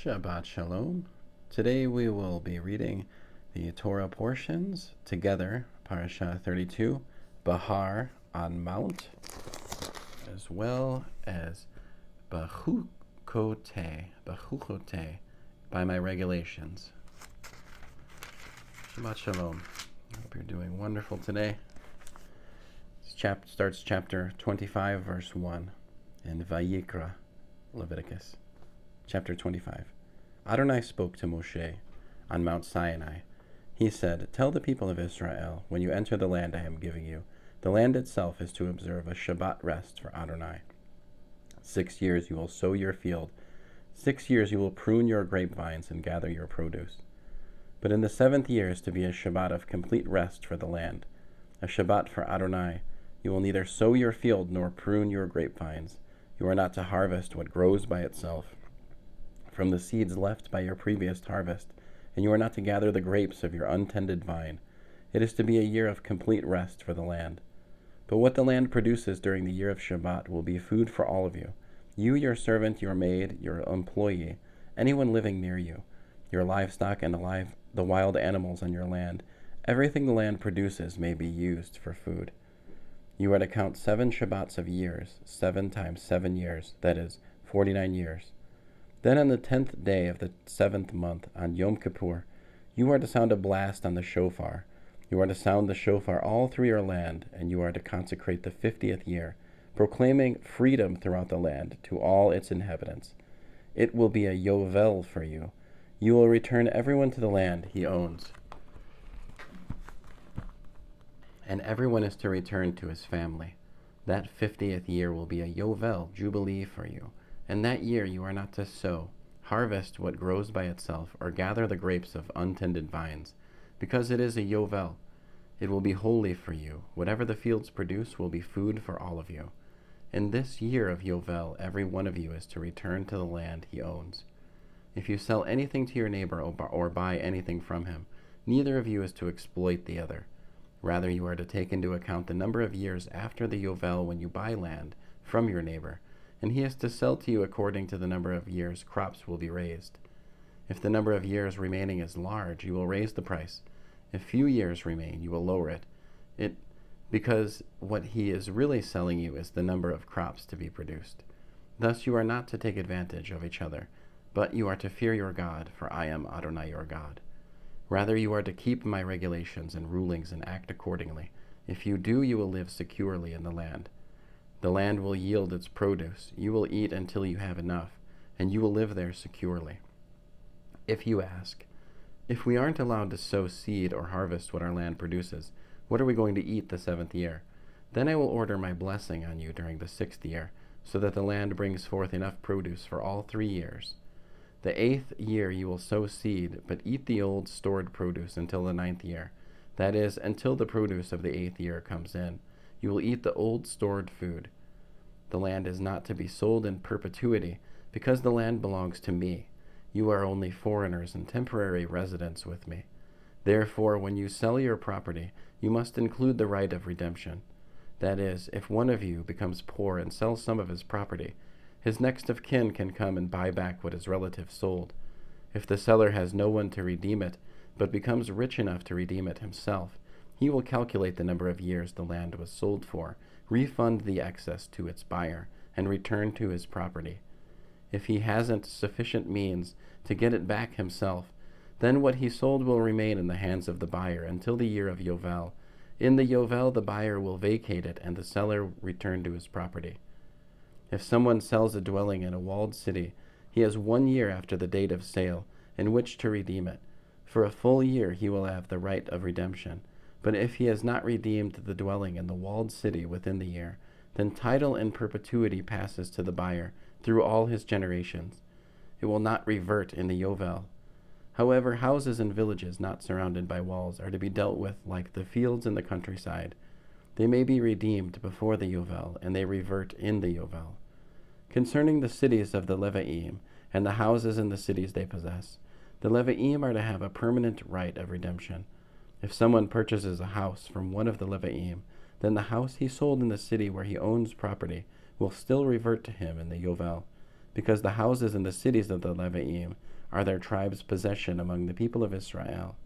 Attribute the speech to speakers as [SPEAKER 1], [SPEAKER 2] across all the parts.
[SPEAKER 1] Shabbat Shalom. Today we will be reading the Torah portions together, Parashah 32, Bahar on Mount, as well as Bachukote, by my regulations. Shabbat Shalom. I hope you're doing wonderful today. This starts chapter 25, verse 1 in Vayikra, Leviticus. Chapter 25. Adonai spoke to Moshe on Mount Sinai. He said, "Tell the people of Israel, when you enter the land I am giving you, the land itself is to observe a Shabbat rest for Adonai. 6 years you will sow your field. 6 years you will prune your grapevines and gather your produce. But in the 7th year is to be a Shabbat of complete rest for the land, a Shabbat for Adonai. You will neither sow your field nor prune your grapevines. You are not to harvest what grows by itself from the seeds left by your previous harvest, and you are not to gather the grapes of your untended vine. It is to be a year of complete rest for the land. But what the land produces during the year of Shabbat will be food for all of you, your servant, your maid, your employee, anyone living near you, your livestock and the wild animals on your land. Everything the land produces may be used for food. You are to count 7 Shabbats of years, 7 times 7 years, that is, 49 years. Then on the 10th day of the 7th month, on Yom Kippur, you are to sound a blast on the shofar. You are to sound the shofar all through your land, and you are to consecrate the 50th year, proclaiming freedom throughout the land to all its inhabitants. It will be a yovel for you. You will return everyone to the land he owns, and everyone is to return to his family. That 50th year will be a yovel, jubilee for you. And that year you are not to sow, harvest what grows by itself, or gather the grapes of untended vines, because it is a yovel. It will be holy for you. Whatever the fields produce will be food for all of you. In this year of yovel, every one of you is to return to the land he owns. If you sell anything to your neighbor or buy anything from him, neither of you is to exploit the other. Rather, you are to take into account the number of years after the yovel when you buy land from your neighbor, and he is to sell to you according to the number of years crops will be raised. If the number of years remaining is large, you will raise the price. If few years remain, you will lower it, because what he is really selling you is the number of crops to be produced. Thus you are not to take advantage of each other, but you are to fear your God, for I am Adonai your God. Rather, you are to keep my regulations and rulings and act accordingly. If you do, you will live securely in the land. The land will yield its produce. You will eat until you have enough, and you will live there securely. If you ask, if we aren't allowed to sow seed or harvest what our land produces, what are we going to eat the 7th year? Then I will order my blessing on you during the 6th year, so that the land brings forth enough produce for all 3 years. The 8th year you will sow seed, but eat the old stored produce until the 9th year. That is, until the produce of the 8th year comes in. You will eat the old stored food. The land is not to be sold in perpetuity, because the land belongs to me. You are only foreigners and temporary residents with me. Therefore, when you sell your property, you must include the right of redemption. That is, if one of you becomes poor and sells some of his property, his next of kin can come and buy back what his relative sold. If the seller has no one to redeem it, but becomes rich enough to redeem it himself, he will calculate the number of years the land was sold for, refund the excess to its buyer, and return to his property. If he hasn't sufficient means to get it back himself, then what he sold will remain in the hands of the buyer until the year of Yovel. In the Yovel, the buyer will vacate it, and the seller return to his property. If someone sells a dwelling in a walled city, he has 1 year after the date of sale in which to redeem it. For a full year he will have the right of redemption. But if he has not redeemed the dwelling in the walled city within the year, then title in perpetuity passes to the buyer through all his generations. It will not revert in the Yovel. However, houses and villages not surrounded by walls are to be dealt with like the fields in the countryside. They may be redeemed before the Yovel, and they revert in the Yovel. Concerning the cities of the Levi'im, and the houses in the cities they possess, the Levi'im are to have a permanent right of redemption. If someone purchases a house from one of the Levi'im, then the house he sold in the city where he owns property will still revert to him in the Yovel, because the houses and the cities of the Levi'im are their tribe's possession among the people of Israel.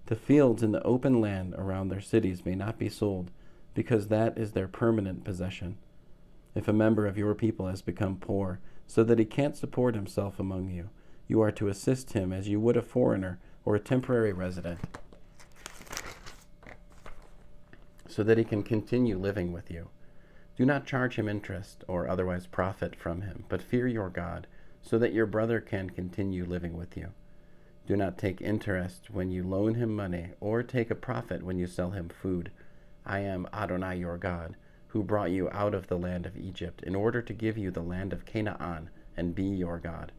[SPEAKER 1] The fields in the open land around their cities may not be sold, because that is their permanent possession. If a member of your people has become poor, so that he can't support himself among you, you are to assist him as you would a foreigner or a temporary resident, so that he can continue living with you. Do not charge him interest or otherwise profit from him, but fear your God, so that your brother can continue living with you. Do not take interest when you loan him money, or take a profit when you sell him food. I am Adonai your God, who brought you out of the land of Egypt, in order to give you the land of Canaan, and be your God.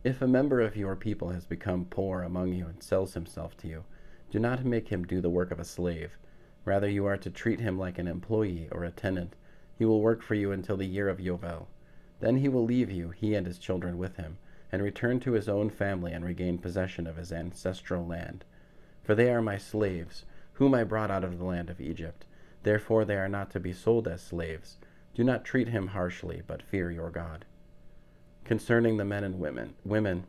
[SPEAKER 1] If a member of your people has become poor among you and sells himself to you, do not make him do the work of a slave. Rather, you are to treat him like an employee or a tenant. He will work for you until the year of Yovel. Then he will leave you, he and his children with him, and return to his own family and regain possession of his ancestral land. For they are my slaves, whom I brought out of the land of Egypt. Therefore they are not to be sold as slaves. Do not treat him harshly, but fear your God. Concerning the men and women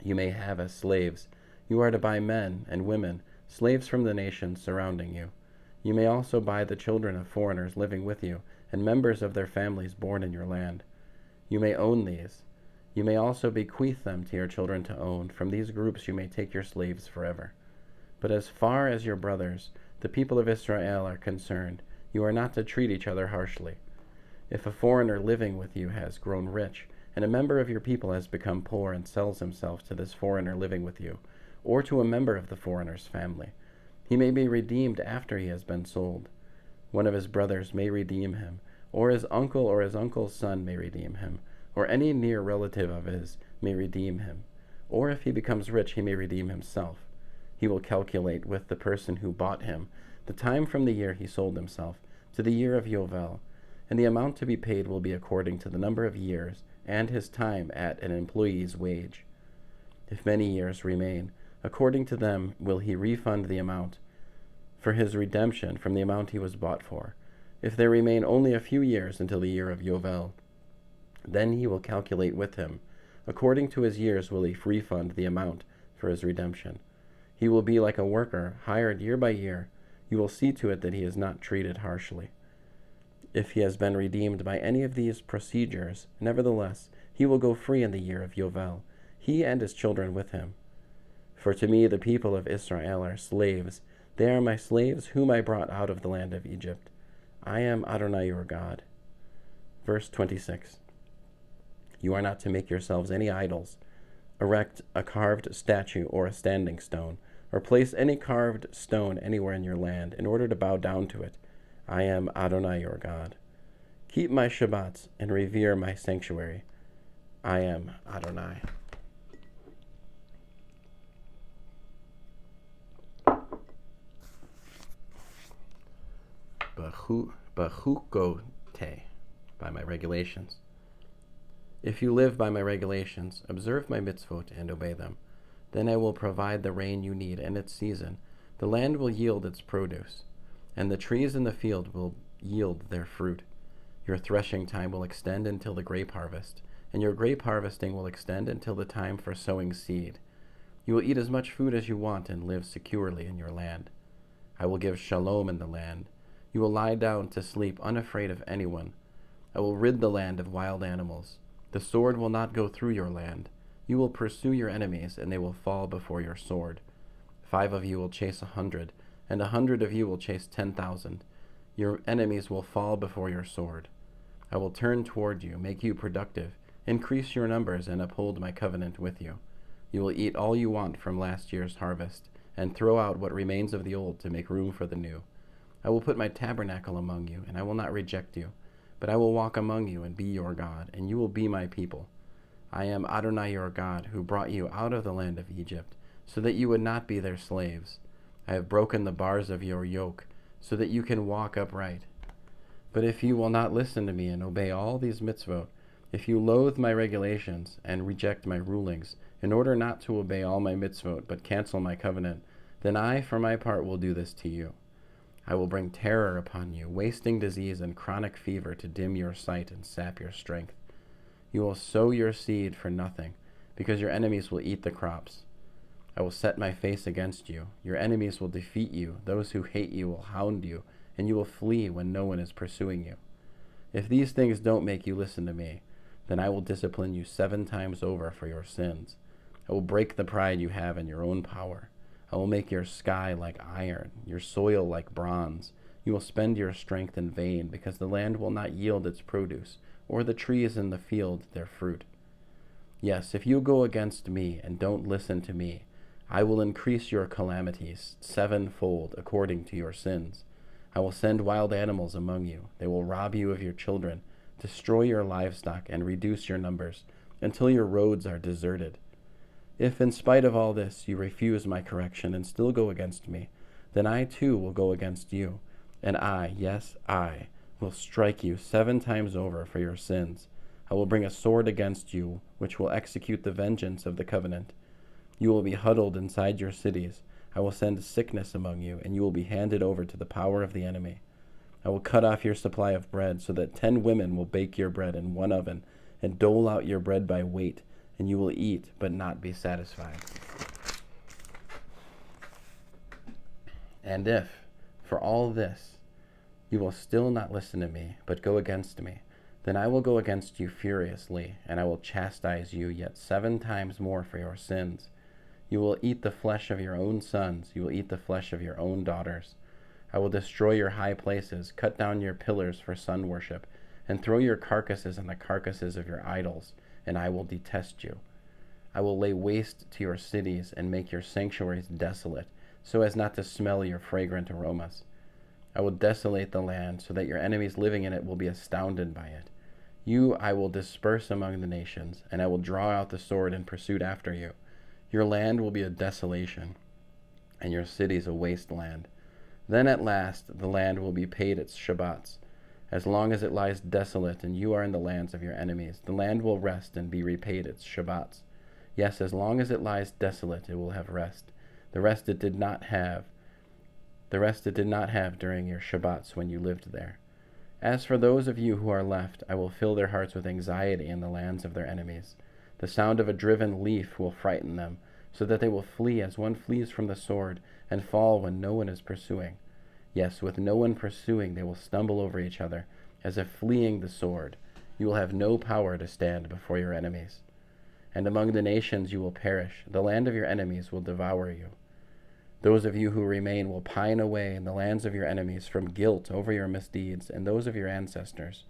[SPEAKER 1] you may have as slaves, you are to buy men and women, slaves from the nations surrounding you. You may also buy the children of foreigners living with you, and members of their families born in your land. You may own these. You may also bequeath them to your children to own. From these groups you may take your slaves forever. But as far as your brothers, the people of Israel, are concerned, you are not to treat each other harshly. If a foreigner living with you has grown rich, and a member of your people has become poor and sells himself to this foreigner living with you, or to a member of the foreigner's family, he may be redeemed after he has been sold. One of his brothers may redeem him, or his uncle or his uncle's son may redeem him, or any near relative of his may redeem him. Or if he becomes rich, he may redeem himself. He will calculate with the person who bought him the time from the year he sold himself to the year of Yovel, and the amount to be paid will be according to the number of years and his time at an employee's wage. If many years remain, according to them will he refund the amount for his redemption from the amount he was bought for. If there remain only a few years until the year of Yovel, then he will calculate with him. According to his years will he refund the amount for his redemption. He will be like a worker, hired year by year. You will see to it that he is not treated harshly. If he has been redeemed by any of these procedures, nevertheless, he will go free in the year of Yovel, he and his children with him. For to me the people of Israel are slaves. They are my slaves whom I brought out of the land of Egypt. I am Adonai your God. Verse 26. You are not to make yourselves any idols, erect a carved statue or a standing stone, or place any carved stone anywhere in your land in order to bow down to it. I am Adonai your God. Keep my Shabbats and revere my sanctuary. I am Adonai. Bachukote, by my regulations. If you live by my regulations, observe my mitzvot and obey them, then I will provide the rain you need in its season. The land will yield its produce, and the trees in the field will yield their fruit. Your threshing time will extend until the grape harvest, and your grape harvesting will extend until the time for sowing seed. You will eat as much food as you want and live securely in your land. I will give shalom in the land. You will lie down to sleep unafraid of anyone. I will rid the land of wild animals. The sword will not go through your land. You will pursue your enemies, and they will fall before your sword. 5 of you will chase 100, and 100 of you will chase 10,000. Your enemies will fall before your sword. I will turn toward you, make you productive, increase your numbers, and uphold my covenant with you. You will eat all you want from last year's harvest, and throw out what remains of the old to make room for the new. I will put my tabernacle among you, and I will not reject you, but I will walk among you and be your God, and you will be my people. I am Adonai your God, who brought you out of the land of Egypt, so that you would not be their slaves. I have broken the bars of your yoke, so that you can walk upright. But if you will not listen to me and obey all these mitzvot, if you loathe my regulations and reject my rulings, in order not to obey all my mitzvot but cancel my covenant, then I, for my part, will do this to you. I will bring terror upon you, wasting disease and chronic fever to dim your sight and sap your strength. You will sow your seed for nothing, because your enemies will eat the crops. I will set my face against you. Your enemies will defeat you. Those who hate you will hound you, and you will flee when no one is pursuing you. If these things don't make you listen to me, then I will discipline you 7 times over for your sins. I will break the pride you have in your own power. I will make your sky like iron, your soil like bronze. You will spend your strength in vain, because the land will not yield its produce, or the trees in the field their fruit. Yes, if you go against me and don't listen to me, I will increase your calamities 7-fold according to your sins. I will send wild animals among you. They will rob you of your children, destroy your livestock, and reduce your numbers, until your roads are deserted. If in spite of all this you refuse my correction and still go against me, then I too will go against you, and I, yes, I, will strike you 7 times over for your sins. I will bring a sword against you, which will execute the vengeance of the covenant. You will be huddled inside your cities. I will send sickness among you, and you will be handed over to the power of the enemy. I will cut off your supply of bread, so that 10 women will bake your bread in one oven, and dole out your bread by weight, and you will eat but not be satisfied. And if, for all this, you will still not listen to me, but go against me, then I will go against you furiously, and I will chastise you yet 7 times more for your sins. You will eat the flesh of your own sons, you will eat the flesh of your own daughters. I will destroy your high places, cut down your pillars for sun worship, and throw your carcasses on the carcasses of your idols, and I will detest you. I will lay waste to your cities and make your sanctuaries desolate, so as not to smell your fragrant aromas. I will desolate the land, so that your enemies living in it will be astounded by it. You I will disperse among the nations, and I will draw out the sword in pursuit after you. Your land will be a desolation, and your cities a wasteland. Then at last the land will be paid its Shabbats. As long as it lies desolate and you are in the lands of your enemies, the land will rest and be repaid its Shabbats. Yes, as long as it lies desolate, it will have rest. The rest it did not have during your Shabbats when you lived there. As for those of you who are left, I will fill their hearts with anxiety in the lands of their enemies. The sound of a driven leaf will frighten them, so that they will flee as one flees from the sword, and fall when no one is pursuing. Yes, with no one pursuing, they will stumble over each other, as if fleeing the sword. You will have no power to stand before your enemies. And among the nations you will perish. The land of your enemies will devour you. Those of you who remain will pine away in the lands of your enemies from guilt over your misdeeds and those of your ancestors.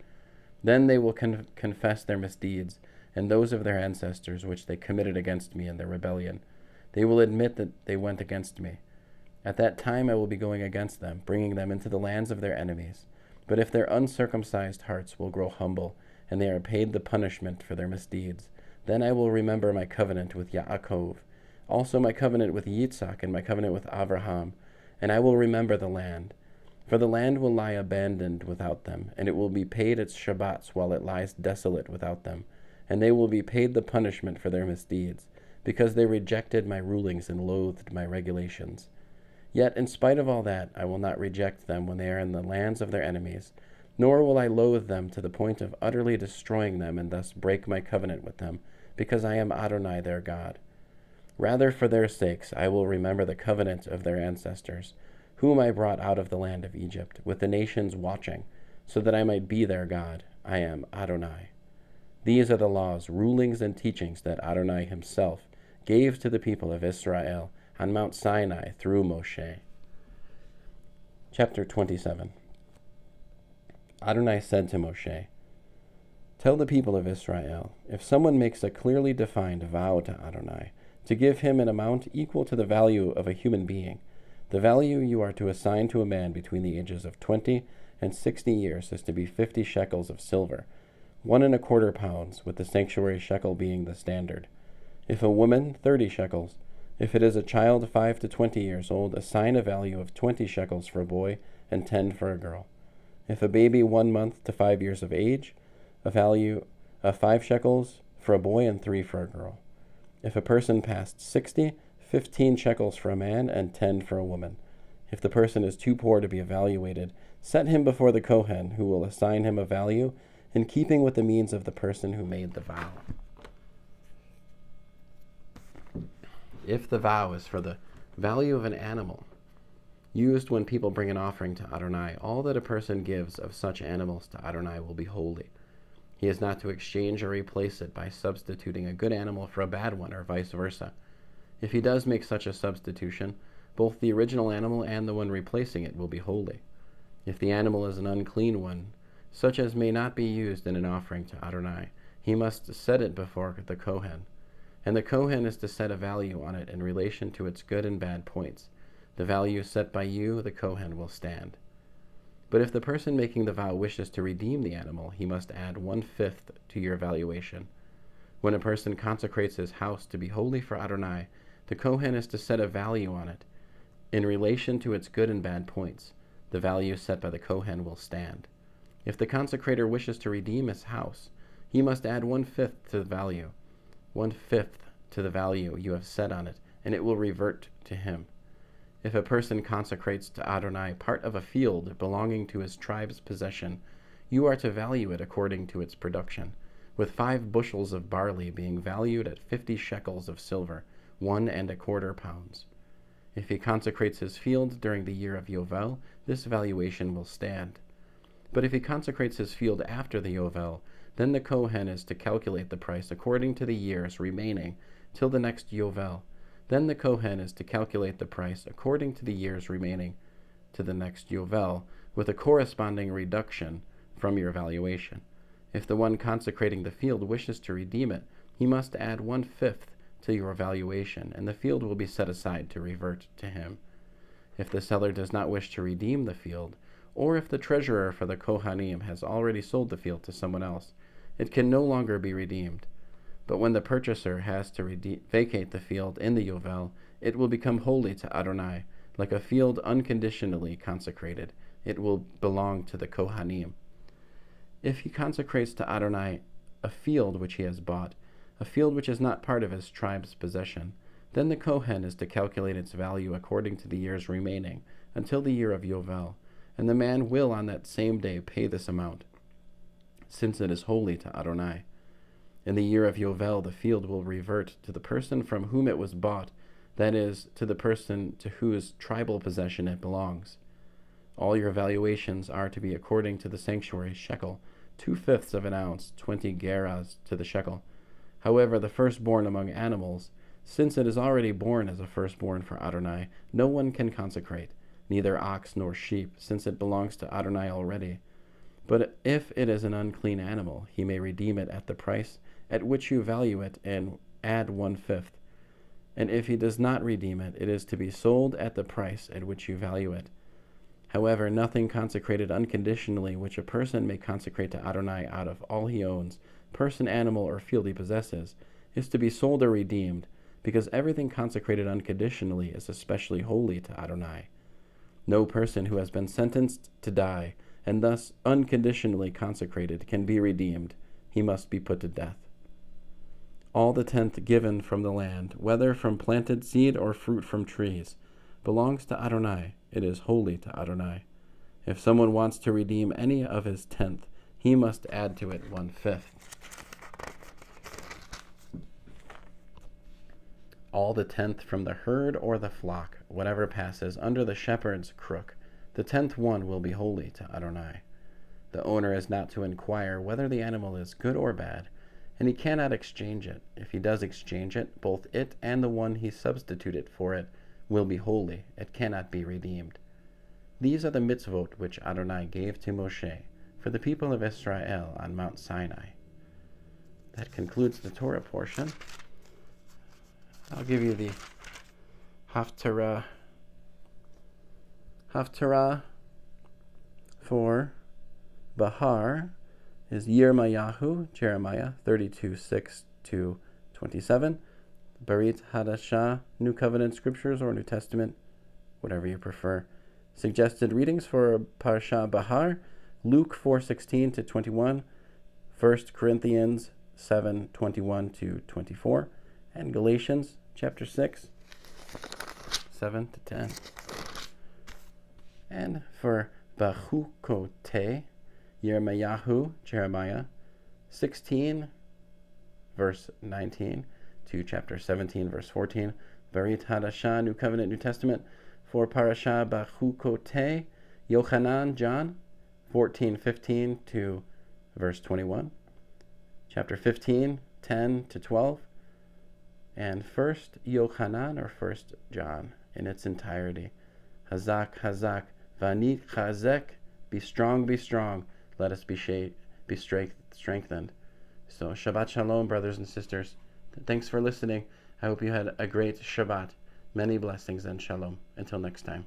[SPEAKER 1] Then they will confess their misdeeds and those of their ancestors which they committed against me in their rebellion. They will admit that they went against me. At that time I will be going against them, bringing them into the lands of their enemies. But if their uncircumcised hearts will grow humble, and they are paid the punishment for their misdeeds, then I will remember my covenant with Yaakov, also my covenant with Yitzhak, and my covenant with Abraham, and I will remember the land. For the land will lie abandoned without them, and it will be paid its Shabbats while it lies desolate without them, and they will be paid the punishment for their misdeeds, because they rejected my rulings and loathed my regulations. Yet in spite of all that, I will not reject them when they are in the lands of their enemies, nor will I loathe them to the point of utterly destroying them and thus break my covenant with them, because I am Adonai their God. Rather, for their sakes, I will remember the covenant of their ancestors, whom I brought out of the land of Egypt, with the nations watching, so that I might be their God. I am Adonai. These are the laws, rulings, and teachings that Adonai himself gave to the people of Israel on Mount Sinai through Moshe. Chapter 27. Adonai said to Moshe, "Tell the people of Israel, if someone makes a clearly defined vow to Adonai, to give him an amount equal to the value of a human being, the value you are to assign to a man between the ages of 20 and 60 years is to be 50 shekels of silver, 1¼ pounds, with the sanctuary shekel being the standard. If a woman, 30 shekels. If it is a child 5 to 20 years old, assign a value of 20 shekels for a boy and 10 for a girl. If a baby 1 month to 5 years of age, a value of 5 shekels for a boy and 3 for a girl. If a person past 60, 15 shekels for a man and 10 for a woman. If the person is too poor to be evaluated, set him before the Kohen, who will assign him a value in keeping with the means of the person who made the vow. If the vow is for the value of an animal used when people bring an offering to Adonai, all that a person gives of such animals to Adonai will be holy. He is not to exchange or replace it by substituting a good animal for a bad one, or vice versa. If he does make such a substitution, both the original animal and the one replacing it will be holy. If the animal is an unclean one, such as may not be used in an offering to Adonai, he must set it before the Kohen, and the Kohen is to set a value on it in relation to its good and bad points. The value set by you, the Kohen, will stand. But if the person making the vow wishes to redeem the animal, he must add 1/5 to your valuation. When a person consecrates his house to be holy for Adonai, the Kohen is to set a value on it in relation to its good and bad points. The value set by the Kohen will stand. If the consecrator wishes to redeem his house, he must add 1/5 to the value, 1/5 to the value you have set on it, and it will revert to him. If a person consecrates to Adonai part of a field belonging to his tribe's possession, you are to value it according to its production, with 5 bushels of barley being valued at 50 shekels of silver, 1¼ pounds. If he consecrates his field during the year of Yovel, this valuation will stand. But if he consecrates his field after the Yovel, then the Kohen is to calculate the price according to the years remaining till the next Yovel. Then the Kohen is to calculate the price according to the years remaining to the next Yovel, with a corresponding reduction from your valuation. If the one consecrating the field wishes to redeem it, he must add 1/5 to your valuation, and the field will be set aside to revert to him. If the seller does not wish to redeem the field, or if the treasurer for the Kohanim has already sold the field to someone else, it can no longer be redeemed. But when the purchaser has to vacate the field in the Yovel, it will become holy to Adonai, like a field unconditionally consecrated. It will belong to the Kohanim. If he consecrates to Adonai a field which he has bought, a field which is not part of his tribe's possession, then the Kohen is to calculate its value according to the years remaining, until the year of Yovel, and the man will on that same day pay this amount, since it is holy to Adonai. In the year of Yovel, the field will revert to the person from whom it was bought, that is, to the person to whose tribal possession it belongs. All your valuations are to be according to the sanctuary shekel, 2/5 of an ounce, 20 gerahs to the shekel. However, the firstborn among animals, since it is already born as a firstborn for Adonai, no one can consecrate, neither ox nor sheep, since it belongs to Adonai already. But if it is an unclean animal, he may redeem it at the price at which you value it and add 1/5. And if he does not redeem it, it is to be sold at the price at which you value it. However, nothing consecrated unconditionally which a person may consecrate to Adonai out of all he owns, person, animal, or field he possesses, is to be sold or redeemed, because everything consecrated unconditionally is especially holy to Adonai. No person who has been sentenced to die, and thus unconditionally consecrated, can be redeemed. He must be put to death. All the 10th given from the land, whether from planted seed or fruit from trees, belongs to Adonai. It is holy to Adonai. If someone wants to redeem any of his 10th, he must add to it 1/5. All the 10th from the herd or the flock, whatever passes under the shepherd's crook, the 10th one will be holy to Adonai. The owner is not to inquire whether the animal is good or bad, and he cannot exchange it. If he does exchange it, both it and the one he substituted for it will be holy. It cannot be redeemed. These are the mitzvot which Adonai gave to Moshe for the people of Israel on Mount Sinai. That concludes the Torah portion. I'll give you the Haftarah. Haftarah for Bahar is Yirmayahu, Jeremiah 32:6-27. Barit Hadashah, New Covenant Scriptures or New Testament, whatever you prefer. Suggested readings for Parashah Bahar, Luke 4:16-21, 1 Corinthians 7:21-24, and Galatians chapter 6, 7-10. And for Bachukote, Yirmiyahu, Jeremiah 16, verse 19 to chapter 17, verse 14. Berit Hadashah, New Covenant, New Testament, for Parashah Bachukote, Yochanan, John 14:15 to verse 21. Chapter 15, 10 to 12. And First Yochanan, or First John, in its entirety. Hazak, Hazak, Vanit Chazek, be strong, be strong. Let us be strengthened. So Shabbat Shalom, brothers and sisters. Thanks for listening. I hope you had a great Shabbat. Many blessings and Shalom. Until next time.